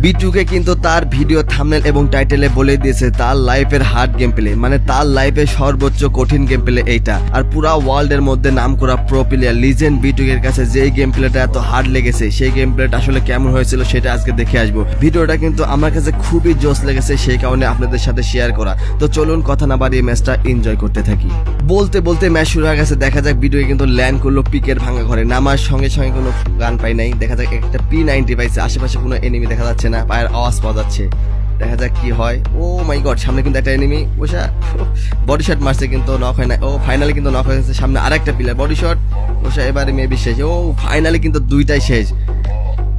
বিটুকে কিন্তু তার video thumbnail এবং টাইটেলে বলে দিয়েছে তার লাইফের হার্ড গেম প্লে, মানে তার লাইফের সর্বোচ্চ কঠিন গেম প্লে এইটা। আর পুরা ওয়ার্ল্ড এর মধ্যে নাম করা প্রো প্লেয়ার লিজেন্ড বিটুকের কাছে যেই গেম প্লেটা এত হার্ড লেগেছে, সেই গেম প্লেটা আসলে কেমন হয়েছিল সেটা আজকে দেখে আসবো। ভিডিওটা কিন্তু আমার কাছে খুবই জোস লেগেছে, সেই কারণে আপনাদের সাথে শেয়ার করা। তো চলুন কথা না বাড়িয়ে ম্যাচটা এনজয় করতে থাকি। বলতে বলতে ম্যাচ শুরু হয়ে গেছে। দেখা যাক বিটুকে কিন্তু ল্যান্ড করলো পিকের ভাঙা ঘরে, নামার সঙ্গে সঙ্গে কোনো গান পাই নাই। দেখা যাক একটা P90 পাইছে, আশেপাশে কোনো এনিমি দেখা যাচ্ছে না, পায়ের আওয়াজ পাওয়া যাচ্ছে। দেখা যাক কি হয়। ও মাই গড, সামনে কিন্তু একটা এনিমি ওষা বডি শট মারছে কিন্তু নক হয় না। ও ফাইনালি কিন্তু নক হয়েছে, সামনে আরেকটা প্লেয়ার বডি শট ওষা, এবারে মেবি শেষ। ও ফাইনালি কিন্তু দুইটাই শেষ,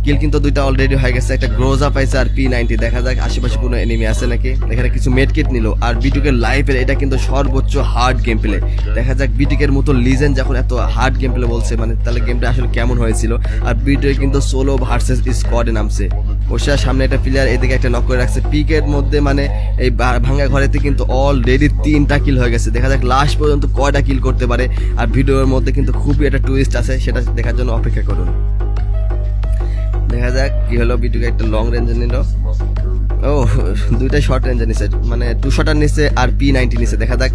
কিল কিন্তু দুইটা অলরেডি হয়ে গেছে। একটা গ্রোজা পাইছে আর P90। দেখা যাক আশেপাশে কোনো এনিমি আছে নাকি। এখানে কিছু মেডকিট নিল। আর বিটুকের লাইফের এটা কিন্তু সর্বোচ্চ হার্ড গেম প্লে। দেখা যাক বিটুকের মতো লিজেন্ড যখন এত হার্ড গেম প্লে বলছে, মানে তাহলে গেমটা আসলে কেমন হয়েছিল। আর বিটুকে কিন্তু সোলো ভার্সেস স্কোয়াডে নামছে। ওষা সামনে একটা প্লেয়ার, এদিকে একটা নক করে রাখছে। পিকের মধ্যে মানে এই ভাঙা ঘরেতে কিন্তু অলরেডি 3টা কিল হয়ে গেছে। দেখা যাক লাস্ট পর্যন্ত কয়টা কিল করতে পারে। আর ভিডিওর মধ্যে কিন্তু খুবই একটা টুইস্ট আছে, সেটা দেখার জন্য অপেক্ষা করুন। দেখা যাক কি হলো। বিটুকে একটা লং রেঞ্জে নিল। ও দুইটা শর্ট রেঞ্জে নিছে, মানে 2 শটার নিছে আর P90 নিছে। দেখা যাক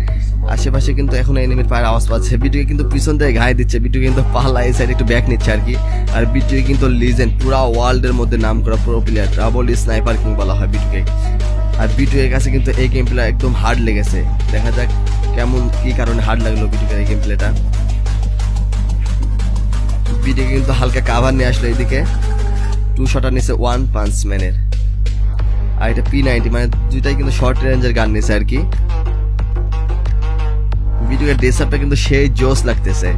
আশেপাশে কিন্তু এখন এনিমির পায়ের আওয়াজ পাচ্ছে। বিটুকে কিন্তু পিছন থেকে ঘায়ে দিচ্ছে। বিটুকে কিন্তু পাল্লা এই সাইড একটু ব্যাক নিচ্ছে আর কি। আর বিটুকে কিন্তু লিজেন্ড, পুরা ওয়ার্ল্ডের মধ্যে নাম করা pro player, double sniper king বলা হয় বিটুকে। আর বিটুকের কাছে কিন্তু এই গেম প্লে একদম হার্ড লেগেছে। দেখা যাক কেমন কি কারণে হার্ড লাগলো বিটুকের এই গেম প্লেটা। বিটুকে কিন্তু হালকা কাভার নিয়ে আসলো এদিকে। 2 শটার নিচে 1 পাঞ্চ ম্যানের। আর এটা P90, মানে দুইটাই কিন্তু শর্ট রেঞ্জের গান নিছে আর কি। ভিডিওর ডেসআপটা কিন্তু সেই জোস লাগতেছে।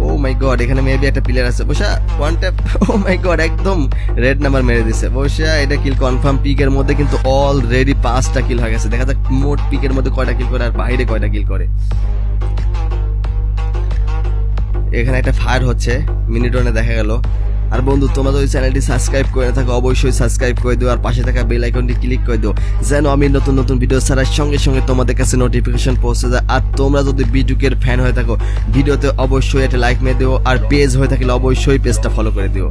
ও মাই গড, এখানে মেবি একটা প্লেয়ার আছে। বসা ওয়ান ট্যাপ। ও মাই গড, একদম রেড নাম্বার মেরে দিছে। বসা এটা কিল কনফার্ম। পিকের মধ্যে কিন্তু অলরেডি 5টা কিল হয়ে গেছে। দেখা যাক মোট পিকের মধ্যে কয়টা কিল করে আর বাইরে কয়টা কিল করে। এখানে একটা ফায়ার হচ্ছে, মিনিটনে দেখা গেল। আর বন্ধু, তোমরা যদি চ্যানেলটি সাবস্ক্রাইব করে থাকো অবশ্যই সাবস্ক্রাইব করে দিও, আর পাশে থাকা বেল আইকনটি ক্লিক করে দিও যেন আমি নতুন নতুন ভিডিও ছাড়ার সঙ্গে সঙ্গে তোমাদের কাছে নোটিফিকেশন পৌঁছে যায়। আর তোমরা যদি বিটুকের ফ্যান হয়ে থাকো ভিডিওতে অবশ্যই একটা লাইক মেরে দিও, আর পেজ হয়ে থাকলে অবশ্যই পেজটা ফলো করে দিও।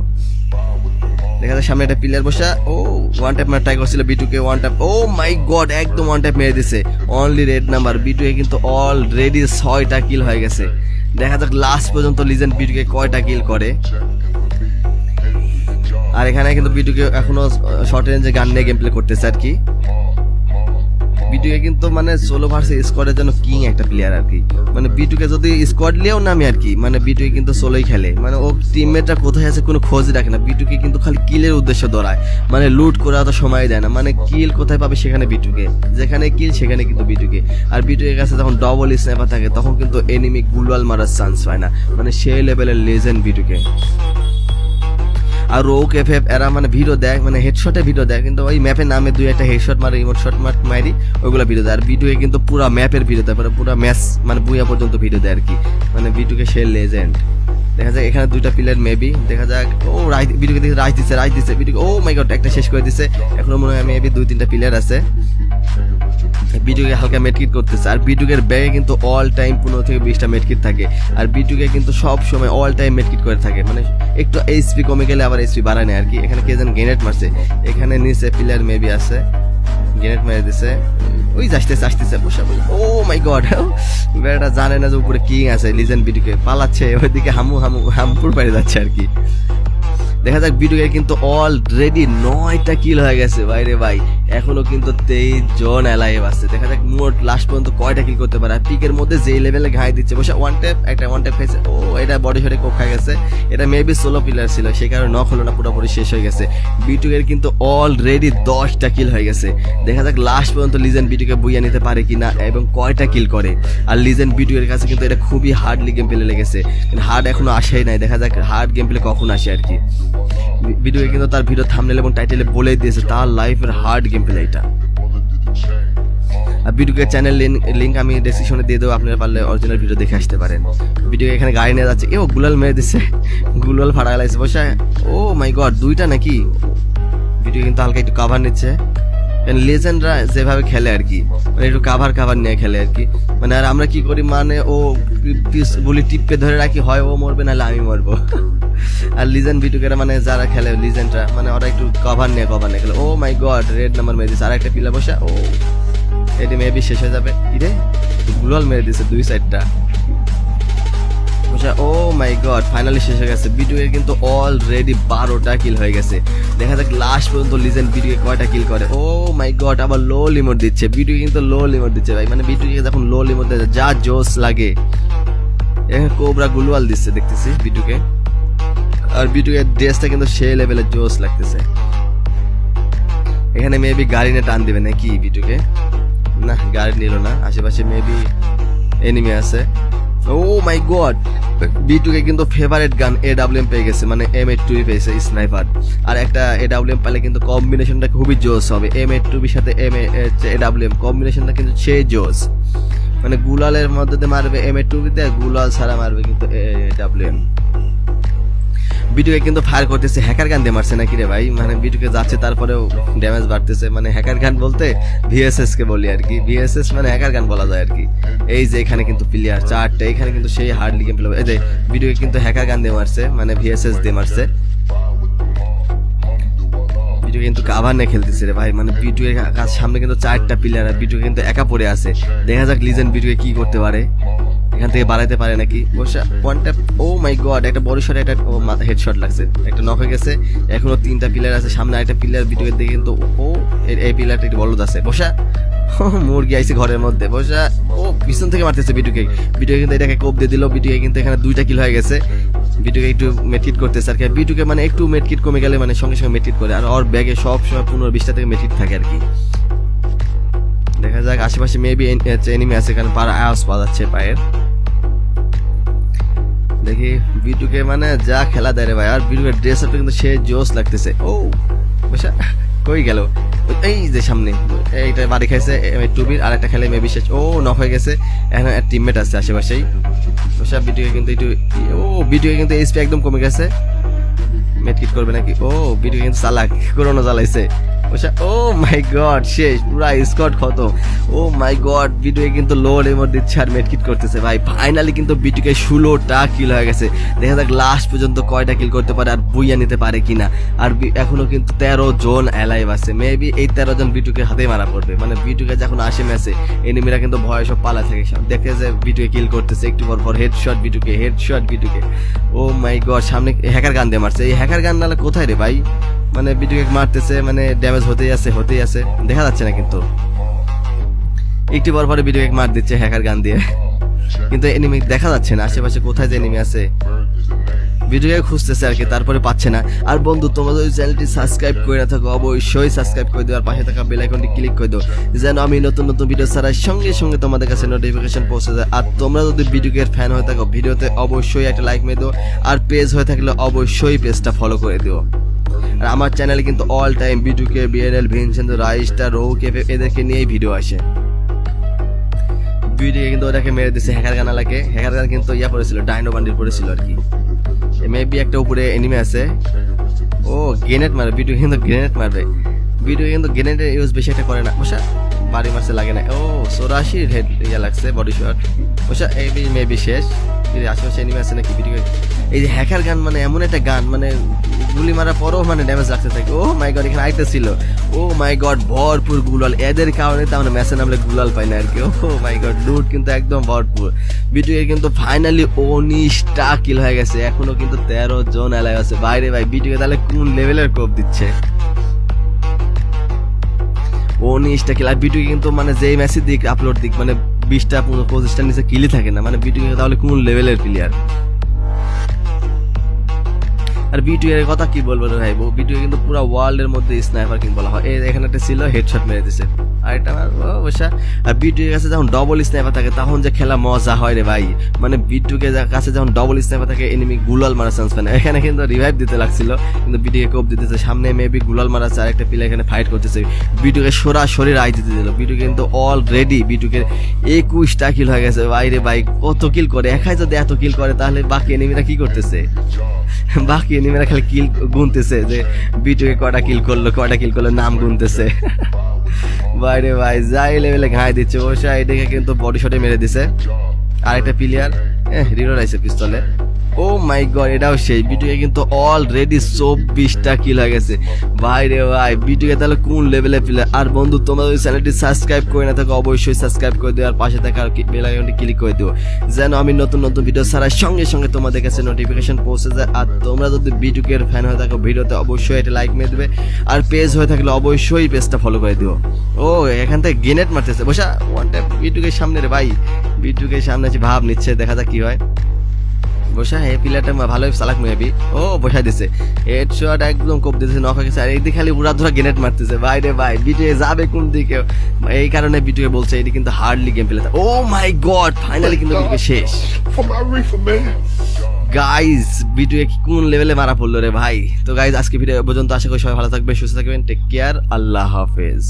দেখা যায় সামনে একটা প্লেয়ার বসা। ও ওয়ান ট্যাপ মার ট্রাই করছিল বিটুকে, ওয়ান ট্যাপ। ও মাই গড, একদম ওয়ান ট্যাপ মেরে দিছে। Only red number. বিটুকে কিন্তু অলরেডি 6টা কিল হয়ে গেছে। দেখা যাক লাস্ট পর্যন্ত লিজেন্ড বিটুকে কয়টা কিল করে। আর এখানে কিন্তু বিটুকে এখনো শর্ট রেঞ্জে গান নিয়ে গেম প্লে করতেছে আর কি। বিটুকে কিন্তু মানে সোলো ভার্সেস স্কোয়াডের জন্য কিং একটা প্লেয়ার আর কি। মানে বিটুকে যদি স্কোয়াড লিয়েও নামে আর কি, মানে বিটুকে কিন্তু সোলোই খেলে। মানে ও টিমমেটরা কোথায় আছে কোনো খোঁজ রাখে না। বিটুকে কিন্তু খালি কিলের উদ্দেশ্যে দৌড়ায়, মানে লুট করা তো সময় দেয় না। মানে কিল কোথায় পাবে সেখানে বিটুকে, যেখানে কিল সেখানে কিন্তু বিটুকে। আর বিটুকের কাছে যখন ডবল স্নাইপার থাকে তখন কিন্তু এনিমি গুলাল মারার চান্স পায় না। মানে সেই লেভেলের লেজেন্ড বিটুকে। আর রোক এফএফ এরা মানে ভিডিও দেয়, মানে হেডশটে ভিডিও দেয়, কিন্তু ওই ম্যাপের নামে 2-1 হেডশট মারে, ইমোট শট মারি, ওইগুলো ভিডিও দেয়। আর ভিডিওকে কিন্তু পুরো ম্যাপের ভিডিও দেয়, পুরো ম্যাচ মানে বুয়া পর্যন্ত ভিডিও দেয় আর কি। মানে ভিডিওকে সে লেজেন্ড। দেখা যাক এখানে 2টা প্লেয়ার মেবি। দেখা যাক ও ভিডিওকে দেখে রাইজ দিচ্ছে ভিডিওকে। ও মাই গড, একটা শেষ করে দিচ্ছে। এখনো মনে হয় মেবি 2-3টা প্লেয়ার আছে। বিটুকে হালকা মেডকিট করতেছে। আর বিটুকের ব্যাগে কিন্তু অল টাইম 15 থেকে 20টা মেডকিট থাকে। আর বিটুকে কিন্তু সব সময় অল টাইম মেডকিট করে থাকে, মানে একটু এইচপি কমে গেলে আবার এইচপি বাড়ায় নেয় আর কি। এখানে কে যেন গ্রেনেড মারছে, এখানে নিচে প্লেয়ার মেবি আছে, গ্রেনেড মেরে দিছে। ওই আসতেছে বসে। ও মাই গড, বেটা জানে না যে উপরে কিং আছে। লিজেন্ড বিটুকে পালাচ্ছে, ওইদিকে হামপুর পাড়ে যাচ্ছে আর কি। দেখা যাক বিটুকের কিন্তু অলরেডি 9টা কিল হয়ে গেছে ভাইরে ভাই। এখনো কিন্তু 23 জন অ্যালাইভ আছে। দেখা যাক মোট লাস্ট পর্যন্ত কয়টা কিল করতে পারে। আর পিকের মধ্যে যেই লেভেলে ঘাই দিচ্ছে বসে। ওয়ান ট্যাপ খাইছে। ও এটা বডি শটে কোপ খাই গেছে। এটা মেবি সোলো প্লেয়ার ছিল, সেই কারণে নক হলো না, পুরোপুরি শেষ হয়ে গেছে। বিটুকের কিন্তু অলরেডি 10টা কিল হয়ে গেছে। দেখা যাক লাস্ট পর্যন্ত লিজেন্ড বিটুকে বুইয়া নিতে পারে কিনা এবং কয়টা কিল করে। আর লিজেন্ড বিটুকের কাছে কিন্তু এটা খুবই হার্ডলি গেম প্লে লেগেছে, কিন্তু হার্ড এখনো আসেই নাই। দেখা যাক হার্ড গেম প্লে কখন আসে আর কি। ভিডিওকে কিন্তু তার ভিডিও থাম্বনেল এবং টাইটেলে বলে দিয়েছে তার লাইফের হার্ড গেম প্লে এটা। আর ভিডিওকে চ্যানেল লিংক আমি ডেসক্রিপশনে দিয়ে দেবো, আপনারা পারলে অরিজিনাল ভিডিও দেখে আসতে পারেন। ভিডিও এখানে গাড়ি নিয়ে যাচ্ছে। ও গুলাল মেরে দিচ্ছে, গুলাল ফাড়া গেলাইছে বসে। ও মাই গড, 2টা নাকি। ভিডিও কিন্তু হালকা একটু কাভার নিচ্ছে। লেজেন্ডরা যেভাবে খেলে আর কি, মানে একটু কাভার নিয়ে খেলে আর কি। মানে আর আমরা কি করি, মানে ও বলি টিপকে ধরে রাখি, হয় ও মরবে নাহলে আমি মরবো। আর লিজেন্ড বিটুকেরা মানে যারা খেলে লিজেন্ডরা, মানে ওরা একটু কভার নিয়ে খেলে। ও মাই গড, রেড নাম্বার মেরে দিচ্ছে, আর একটা পিলা বসা। ও এটি মেবি শেষ হয়ে যাবে। ইরে গ্লোয়াল মেরে দিচ্ছে দুই সাইডটা। ও মাই গড, ফাইনালি শেষ হয়ে গেছে। বিটুকে কিন্তু অলরেডি 12টা কিল হয়ে গেছে। দেখা যাক লাস্ট পর্যন্ত লিজেন্ড বিটুকে কয়টা কিল করে। ও মাই গড, আবার লো লিমিট দিচ্ছে বিটুকে, কিন্তু লো লিমিট দিচ্ছে ভাই। মানে বিটুকে যখন লো লিমিট দেয় যা জোস লাগে। এখানে কোবরা গ্লোয়াল দিচ্ছে দেখতেছি বিটুকে, আর বিটুকের ড্রেসটা কিন্তু সেই লেভেলের জোস লাগতেছে। এখানে মেবি গাড়ি নিয়ে টান দিবে নাকি বিটুকে? না, গাড়ি নিল না, আশেপাশে মেবি এনিমি আছে। ও মাই গড, বিটুকে কিন্তু ফেভারিট গান AWM পেয়ে গেছে, মানে M82 পেয়েছে স্নাইপার। আর একটা AWM পেলে কিন্তু কম্বিনেশনটা খুবই জোস হবে। M82 সাথে AWM কম্বিনেশনটা কিন্তু সেই জোস। মানে গুলালের মধ্যে দিয়ে মারবে M82 দিয়ে, গুলাল ছাড়া মারবে কিন্তু AWM। বিটুকে কিন্তু ফায়ার করতেছে, হ্যাকার গান দিয়ে মারছে নাকি রে ভাই? মানে বিটুকে যাচ্ছে তারপরেও ড্যামেজ বাড়তেছে। মানে হ্যাকার গান বলতে VSS কে বলি আর কি, VSS মানে হ্যাকার গান বলা যায় আর কি। এই যে এখানে কিন্তু প্লেয়ার 4টে, এখানে কিন্তু সেই হার্ডলি গেম প্লে। এই যে বিটুকে কিন্তু হ্যাকার গান দিয়ে মারছে, মানে VSS দিয়ে মারছে। বিটুকে কিন্তু কাভার নিয়ে খেলতেছে রে ভাই। মানে বিটুকের সামনে কিন্তু 4টা প্লেয়ার, আর বিটুকে কিন্তু একা পড়ে আছে। দেখা যাক লিজেন্ড বিটুকে কি করতে পারে, এখান থেকে বাড়াইতে পারে নাকি। ওয়ান ট্যাপ, ও মাই গড, একটা বড় শট, একটা হেডশট লাগছে, একটা নক হয়ে গেছে। এখনো 3টা প্লেয়ার আছে, সামনে আরেকটা প্লেয়ার বিটুকের দিকে কিন্তু। ও এই প্লেয়ারটা একটু বলদ আছে। বসা মুরগি আইছে ঘরের মধ্যে। বসা ও পিছন থেকে মারতেছে বিটুকে কিন্তু এটাকে কোপ দিয়ে দিল। বিটুকে কিন্তু এখানে 2টা কিল হয়ে গেছে। বিটুকে একটু মেটকিট করতেছে আর কি। বিটুকে মানে একটু মেটকিট কমে গেলে মানে সঙ্গে সঙ্গে মেটকিট করে, আর ওর ব্যাগে সব সময় 15-20টা থেকে মেটকিট থাকে আর কি। দেখা যাক আশেপাশে মেবি এনিমি আছে, এখানে আওয়াজ পাওয়া যাচ্ছে পায়ের। দেখি বিটুকে মানে যা খেলা দেয় রে ভাই। আর বিটুকের ড্রেস আপটা কিন্তু সে জোস লাগতেছে। ও বসা কই গেল? এই যে সামনে এইটা বাড়ি খাইছে টুবির, আর একটা খেলে মেবি শেষ। ও নক হয়ে গেছে। এখন টিমমেট আছে আশেপাশেই। বসা বিটুকে কিন্তু একটু, ও বিটুকে কিন্তু এইচপি একদম কমে গেছে। মেটকিট করবে নাকি? ও বিটুকে কিন্তু চালাক, করোনা জ্বালাইছে। ও মাই গড, শেষ, পুরা স্কোয়াড খতম। ও মাই গড, বিটুকে কিন্তু লো রেমোট দিচ্ছে আর মেটকিট করতেছে ভাই। ফাইনালি কিন্তু বিটুকে 16টা কিল হয়ে গেছে। দেখা যাক লাস্ট পর্যন্ত কয়টা কিল করতে পারে আর বুইয়া নিতে পারে কিনা। আর এখনো কিন্তু 13 জন অ্যালাইভ আছে। মেবি এই 13 জন বিটুকে হাতে মারা পড়বে। মানে বিটুকে যখন আসে ম্যাচে, এনিমিরা কিন্তু ভয় সব পালা থেকে দেখে যে বিটুকে কিল করতেছে। একটু পর হেডশট বিটুকে। ও মাই গড, সামনে হ্যাকার গান দিয়ে মারছে। এই হ্যাকার গান নালে কোথায় রে ভাই? মানে বিটুকে মারতেছে, মানে ড্যামেজ হতেই আছে, দেখা যাচ্ছে না কিন্তু। একটু পরে বিটুকে মার দিচ্ছে হ্যাকার গান দিয়ে, কিন্তু এনিমি দেখা যাচ্ছে না আশেপাশে কোথায় যে এনিমি আছে। ভিডিও খুঁজতেছে আর কি, তারপরে পাচ্ছে না। আর বন্ধু, তোমরা যদি চ্যানেলটি সাবস্ক্রাইব করে না থাকো অবশ্যই সাবস্ক্রাইব করে দিও, আর পাশে থাকা বেল আইকনটি ক্লিক করে দিও যেন আমি নতুন ভিডিও ছাড়ার সঙ্গে সঙ্গে তোমাদের কাছে নোটিফিকেশন পৌঁছে যায়। আর তোমরা যদি ভিডিওর ফ্যান হয়ে থাকো, ভিডিওতে অবশ্যই একটা লাইক মেরে দিও, আর পেজ হয়ে থাকলে অবশ্যই পেজটা ফলো করে দিও। আর আমার চ্যানেলে কিন্তু অল টাইম বিটুকে, বিএরএল, ভিনসেন্ট, রাইস্টার, রৌ কেফে এদেরকে নিয়েই ভিডিও আসে। ভিডিও কিন্তু ওটাকে মেরে দিচ্ছে হ্যাকার গান লাগে। হ্যাকার গান কিন্তু পড়েছিল, ডাইনো বান্ডিল পড়েছিল আর কি। মেবি একটা উপরে এনিমি আছে। ও গ্রেনেড মারবে ভিডিও, কিন্তু গ্রেনেড মারবে ভিডিও, কিন্তু গ্রেনেডের ইউজ বেশি একটা করে না। বসা বাড়ি মারছে, লাগে না। ও 84 হেড লাগছে বডি শট। বসা এই মেবি শেষ। আশেপাশে এনিমি আছে নাকি ভিডিও? এই যে হ্যাকার গান মানে এমন একটা গান, মানে গুলি মারার পরও মানে ড্যামেজ লাগতে থাকে। ও মাই গড, এখানে আইতে ছিল। ও মাই গড, ভরপুর গুলাল। এদের কারণে তো আমরা ম্যাচে নামলে গুলাল পাই না আর কি। ও মাই গড, লুট কিন্তু একদম ভরপুর। ভিডিও কিন্তু ফাইনালি 19টা কিল হয়ে গেছে। এখনো কিন্তু 13 জন এলাইভ আছে। বাইরে ভাই, ভিডিও তাহলে কোন লেভেলের কোপ দিচ্ছে? 19টা কিল। আর ভিডিও কিন্তু মানে যেই ম্যাচের দিক আপলোড দিক, মানে 20টা 25টা নিচে কিলই থাকে না। মানে ভিডিও তাহলে কোন লেভেলের প্লেয়ার? আর বিটু এর কথা কি বলবো রে ভাই, বিটু কিন্তু পুরো ওয়ার্ল্ড এর মধ্যে স্নাইপার কিং বলা হয়। এখানে একটা ছিল, হেডশট মেরে দিছে। আরেকটা মারবো বসা। আর বিটুকের কাছে যখন ডবল স্নাইপার থাকে তখন যে খেলা মজা হয় রে ভাই, মানে বিটুকের কাছে যখন ডবল স্নাইপার থাকে এনিমি গুলাল মারা চান্স পায় না। এখানে কিন্তু রিভাইভ দিতে লাগছিল কিন্তু বিটুকে কোপ দিতেছে, সামনে মেবি গুলাল মারা আছে, আরেকটা প্লেয়ার এখানে ফাইট করতেছে, বিটুকে সরাসরি রায় দিতে দিল। বিটু কিন্তু অলরেডি বিটুকের 21টা কিল হয়ে গেছে ভাই রে ভাই। কত কিল করে, একাই যদি এত কিল করে তাহলে বাকি এনিমিরা কি করতেছে? বাকি এনিমিরা খালি কিল গুনতেছে যে বিটুকে কয়টা কিল করলো নাম গুনতেছে। বাইরে ভাই যাই লেভেলে ঘাই দিচ্ছে ওষা, এদিকে কিন্তু বডি শটে মেরে দিছে আরেকটা প্লেয়ার। রিলোড আইছে পিস্তলে। ও মাই গড, এটাও সেই। বিটুকে কিন্তু অলরেডি 24টা কিল হয়ে গেছে ভাই রে ভাই। বিটুকে তাহলে কোন লেভেলে প্লেয়ার। আর বন্ধু তোমরা যদি চ্যানেলটি সাবস্ক্রাইব করে না থাকো অবশ্যই সাবস্ক্রাইব করে দিও, আর পাশে থাকা বেল আইকনটি ক্লিক করে দিও যেন আমি নতুন নতুন ভিডিও ছাড়ার সঙ্গে সঙ্গে তোমাদের কাছে নোটিফিকেশন পৌঁছে যায়। আর তোমরা যদি বিটুকের ফ্যান হয়ে থাকো ভিডিওতে অবশ্যই এটা লাইক মেরে দেবে, আর পেজ হয়ে থাকলে অবশ্যই পেজটা ফলো করে দিও। ও এখান থেকে গ্রেনেড মারতেছে বসা, ওয়ান টাইম বিটুকের সামনে রে ভাই। বিটুকের সামনে আছে, ভাব নিচ্ছে, দেখা যাক কি হয়। বসা এই প্লেয়ারটা ভালোই চালাক মেবি। ও বসাই দিছে, হেডশট একদম কোপ দিতেছে, নক হয়ে গেছে। আর এইদিকে খালি উড়া ধরা গ্রেনেড মারতেছে ভাই রে ভাই। বিটুকে যাবে কোন দিকে, এই কারণে বিটুকে বলছে এটি কিন্তু হার্ডলি গেম প্লে। ও মাই গড, ফাইনালি কিন্তু বিটুকে শেষ গাইজ। বিটুকে কোন লেভেলে মারা পড়লো রে ভাই। তো গাইজ আজকে ভিডিও পর্যন্ত, আশা করি সবাই ভালো থাকবে, সুস্থ থাকবেন, টেক কেয়ার, আল্লাহ হাফেজ।